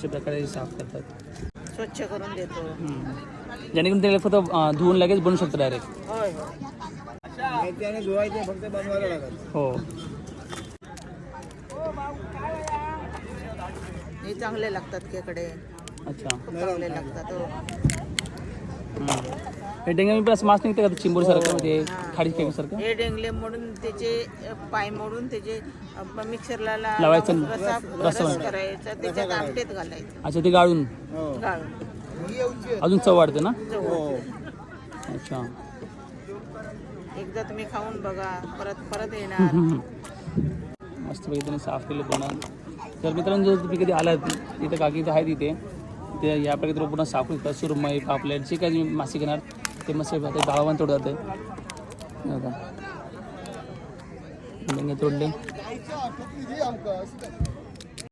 अशा प्रकारे साफ करतात, स्वच्छ करून देतो. जेणेकरून त्याला फक्त धुवून लगेच बनवू शकतो डायरेक्ट. होय धुवायचे फक्त बनवायला लागत. हो. हे चांगले लागतात खेकडे, अच्छा. खूप चांगले लागतात. हो. हे डेंगा मी पण असं मास निघते का चिंबोरीसारखं, ते खाडी खेकडीसारखं? हे डेंगले मोडून त्याचे पाय मोडून त्याचे मिक्सरला लावायचं, रस करायचा, त्याच्यात आमटेत घालायचं. अच्छा, ते गाळून गाळून अजून चव वाढते ना? अच्छा. एकदा तुम्ही खाऊन बघा, परत परत येणार. मस्त पैकी साफ केलं पूर्ण. तर मित्रांनो, जर तुम्ही कधी आलात तिथं काकी इथं आहे तिथे ते या प्रकारे पूर्ण साफ होतात. सुरमई, पापलेट जे काही मासे घेणार ते मस्त गावामध्ये तोड जाते. डेंगे तोडले.